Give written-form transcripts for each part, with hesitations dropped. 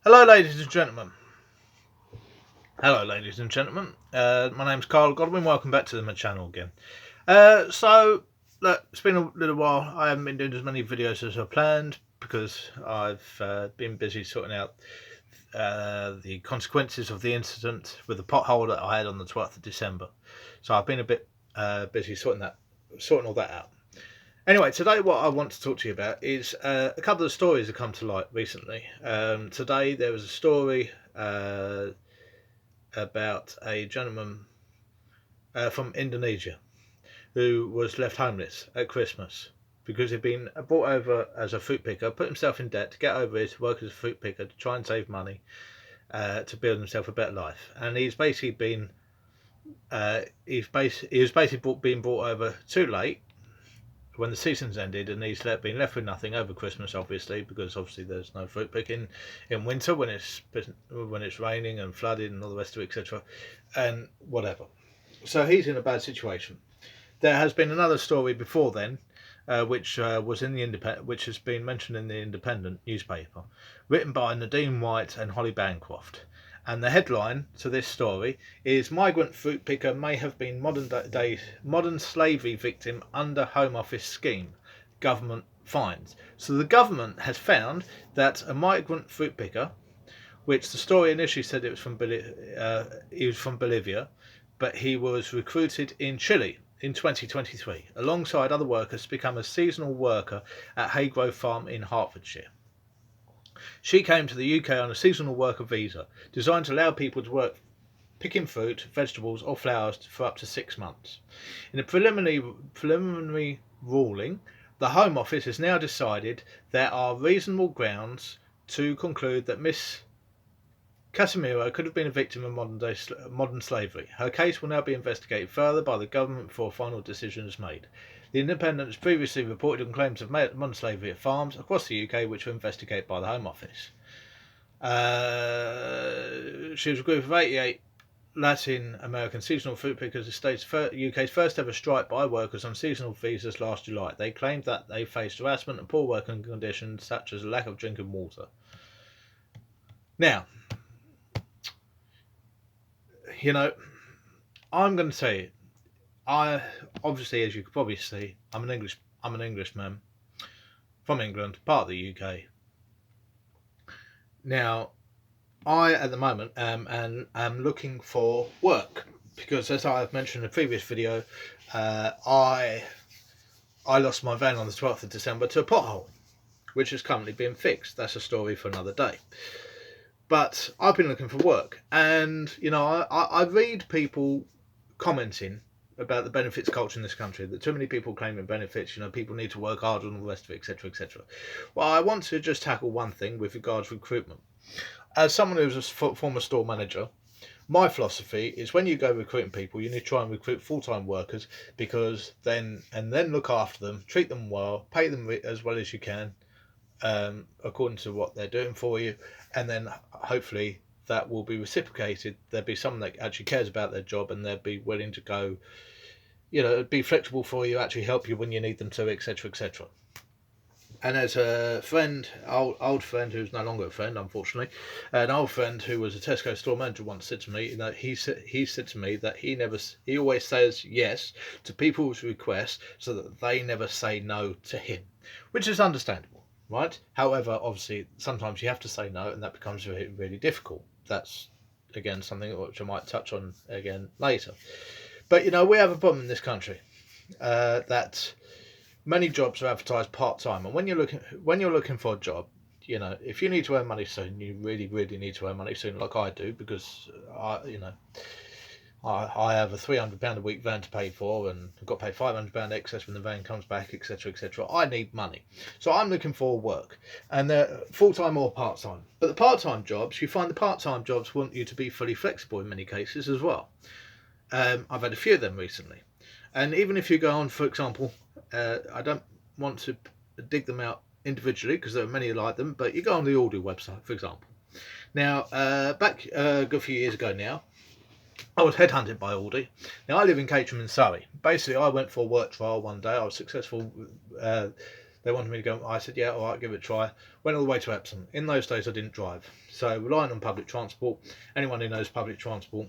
Hello, ladies and gentlemen. Hello, ladies and gentlemen. My name's Carl Godwin. Welcome back to my channel again. Look, it's been a little while. I haven't been doing as many videos as I planned because I've been busy sorting out the consequences of the incident with the pothole that I had on the 12th of December. So I've been a bit busy sorting all that out. Anyway, today what I want to talk to you about is a couple of stories that come to light recently. Today there was a story about a gentleman from Indonesia who was left homeless at Christmas because he'd been brought over as a fruit picker, put himself in debt to get over it, to work as a fruit picker to try and save money to build himself a better life. And he's basically been he was basically being brought over too late when the season's ended, and he's been left with nothing over Christmas, obviously, because obviously there's no fruit picking in winter when it's raining and flooded and all the rest of it, etc. and whatever. So he's in a bad situation. There has been another story before then, which was in the which has been mentioned in the Independent newspaper, written by Nadine White and Holly Bancroft. And the headline to this story is "Migrant Fruit Picker May Have Been Modern Slavery Victim Under Home Office Scheme. Government Finds." So the government has found that a migrant fruit picker, which the story initially said it was he was from Bolivia, but he was recruited in Chile in 2023, alongside other workers, to become a seasonal worker at Haygrove Farm in Hertfordshire. She came to the UK on a seasonal worker visa, designed to allow people to work picking fruit, vegetables or flowers for up to 6 months. In a preliminary ruling, the Home Office has now decided there are reasonable grounds to conclude that Miss Casimiro could have been a victim of modern slavery. Her case will now be investigated further by the government before a final decision is made. The Independent has previously reported on claims of modern slavery at farms across the UK, which were investigated by the Home Office. She was a group of 88 Latin American seasonal fruit pickers. The state's UK's first ever strike by workers on seasonal visas last July. They claimed that they faced harassment and poor working conditions, such as a lack of drinking water. Now, you know, I'm going to say it. I obviously, as you could probably see, I'm an Englishman from England, part of the UK. Now, I at the moment am looking for work because, as I've mentioned in a previous video, I lost my van on the 12th of December to a pothole, which is currently being fixed. That's a story for another day. But I've been looking for work, and I read people commenting about the benefits culture in this country, that too many people claiming benefits, people need to work harder and all the rest of it, etc., etc. Well, I want to just tackle one thing with regards to recruitment. As someone who's a former store manager, my philosophy is when you go recruiting people, you need to try and recruit full-time workers, because then look after them, treat them well, pay them as well as you can, according to what they're doing for you, and then hopefully that will be reciprocated. There'll be someone that actually cares about their job, and they'll be willing to go, be flexible for you, actually help you when you need them to, etc., etc. And as a friend, old friend who's no longer a friend, unfortunately, an old friend who was a Tesco store manager once said to me, he said to me that he always says yes to people's requests so that they never say no to him, which is understandable, right? However, obviously, sometimes you have to say no, and that becomes really, really difficult. That's, again, something which I might touch on again later. But, we have a problem in this country that many jobs are advertised part-time. And when you're looking for a job, if you need to earn money soon, you really, really need to earn money soon, like I do, because I have a £300 a week van to pay for, and I've got to pay £500 excess when the van comes back, etc., etc. I need money, so I'm looking for work, and they're full-time or part-time. But the part-time jobs, you find the part-time jobs want you to be fully flexible in many cases as well. I've had a few of them recently, and even if you go on, for example, I don't want to dig them out individually because there are many like them, but you go on the Aldi website, for example. Now, back a good few years ago now, I was headhunted by Aldi. Now, I live in Caterham in Surrey. Basically, I went for a work trial one day. I was successful. They They wanted me to go. I said, yeah, all right, give it a try. Went all the way to Epsom. In those days, I didn't drive, so relying on public transport. Anyone who knows public transport,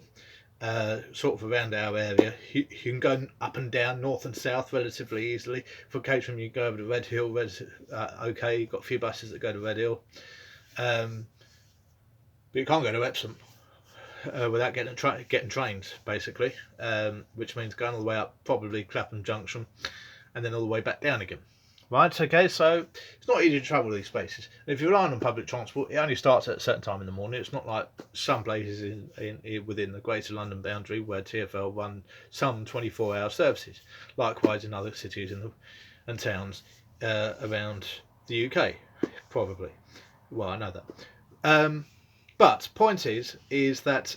sort of around our area, you can go up and down, north and south, relatively easily. For Caterham, you go over to Red Hill. Okay, you've got a few buses that go to Red Hill, but you can't go to Epsom without getting trains, basically, which means going all the way up, probably Clapham Junction, and then all the way back down again. Right, okay, so it's not easy to travel these places. And if you're relying on public transport, it only starts at a certain time in the morning. It's not like some places within the Greater London boundary where TfL run some 24-hour services. Likewise in other cities and towns around the UK, probably. Well, I know that. But point is that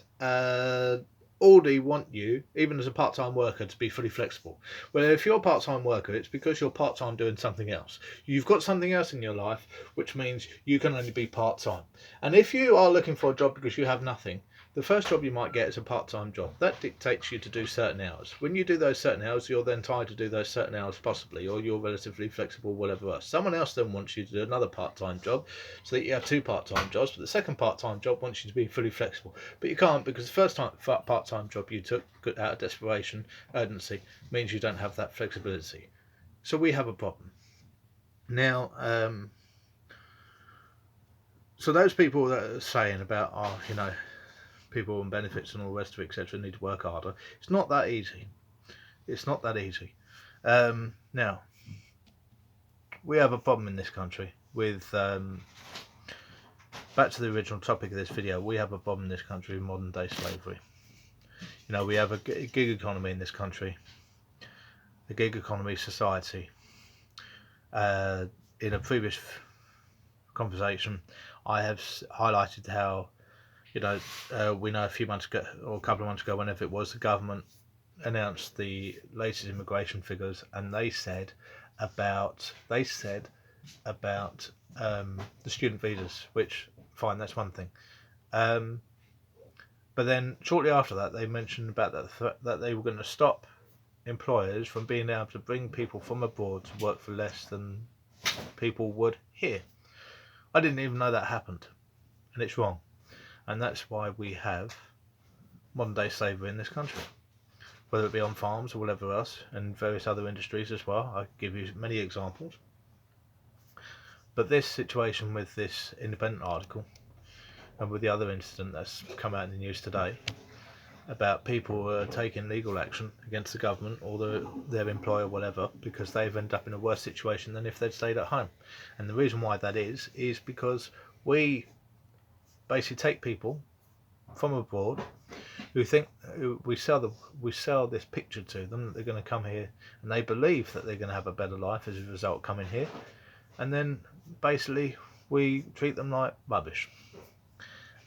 Aldi want you, even as a part-time worker, to be fully flexible. Well, if you're a part-time worker, it's because you're part-time doing something else. You've got something else in your life, which means you can only be part-time. And if you are looking for a job because you have nothing, the first job you might get is a part-time job. That dictates you to do certain hours. When you do those certain hours, you're then tied to do those certain hours possibly, or you're relatively flexible, whatever else. Someone else then wants you to do another part-time job so that you have two part-time jobs, but the second part-time job wants you to be fully flexible. But you can't, because the first part-time job you took out of desperation, urgency, means you don't have that flexibility. So we have a problem. Now, so those people that are saying about, people on benefits and all the rest of it, etc., need to work harder. It's not that easy. It's not that easy. Now, we have a problem in this country with, back to the original topic of this video, we have a problem in this country with modern day slavery. We have a gig economy in this country, a gig economy society. In a previous conversation, I have highlighted how we know a few months ago, or a couple of months ago, whenever it was, the government announced the latest immigration figures, and they said about the student visas, which, fine, that's one thing. But then shortly after that, they mentioned about that they were going to stop employers from being able to bring people from abroad to work for less than people would here. I didn't even know that happened, and it's wrong. And that's why we have modern day slavery in this country, whether it be on farms or whatever else, and various other industries as well. I give you many examples. But this situation with this Independent article, and with the other incident that's come out in the news today, about people taking legal action against the government or their employer, whatever, because they've ended up in a worse situation than if they'd stayed at home. And the reason why that is because we basically take people from abroad who think we sell this picture to them that they're going to come here, and they believe that they're going to have a better life as a result coming here, and then basically we treat them like rubbish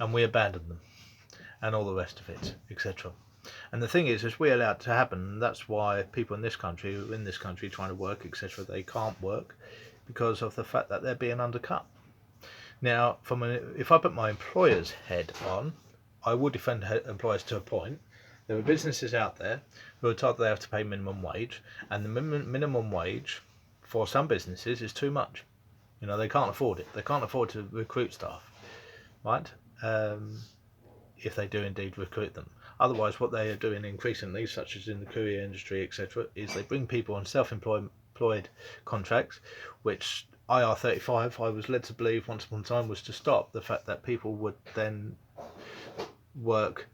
and we abandon them and all the rest of it, etc. And the thing is we allow it to happen, and that's why people in this country trying to work, etc., they can't work because of the fact that they're being undercut. Now, if I put my employer's head on, I would defend employers to a point. There are businesses out there who are told they have to pay minimum wage, and the minimum wage for some businesses is too much. They can't afford it. They can't afford to recruit staff, right? If they do indeed recruit them. Otherwise, what they are doing increasingly, such as in the courier industry, etc., is they bring people on self-employed contracts, which IR35, I was led to believe once upon a time, was to stop the fact that people would then work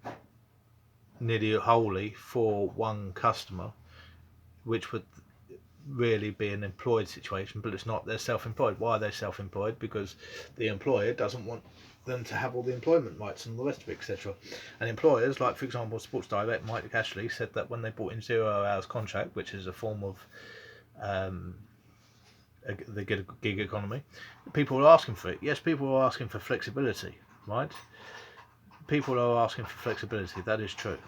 nearly wholly for one customer, which would really be an employed situation, but it's not. They're self-employed. Why are they self-employed? Because the employer doesn't want them to have all the employment rights and the rest of it, etc. And employers, like for example Sports Direct, Mike Ashley, said that when they brought in 0 hours contract, which is a form of the gig economy, people are asking for it. Yes, people are asking for flexibility, right? People are asking for flexibility, that is true,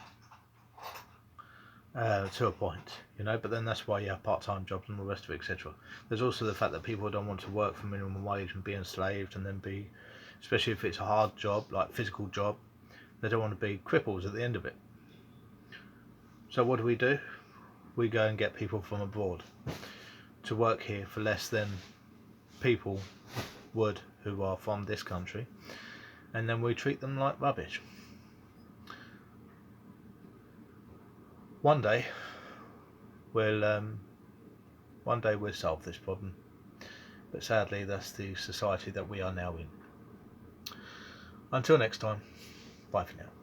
to a point, but then that's why you have part-time jobs and all the rest of it, etc. There's also the fact that people don't want to work for minimum wage and be enslaved, and then be, especially if it's a hard job, like physical job, they don't want to be cripples at the end of it. So what do? We go and get people from abroad to work here for less than people would who are from this country, and then we treat them like rubbish. One day we'll solve this problem, but sadly that's the society that we are now in. Until next time, bye for now.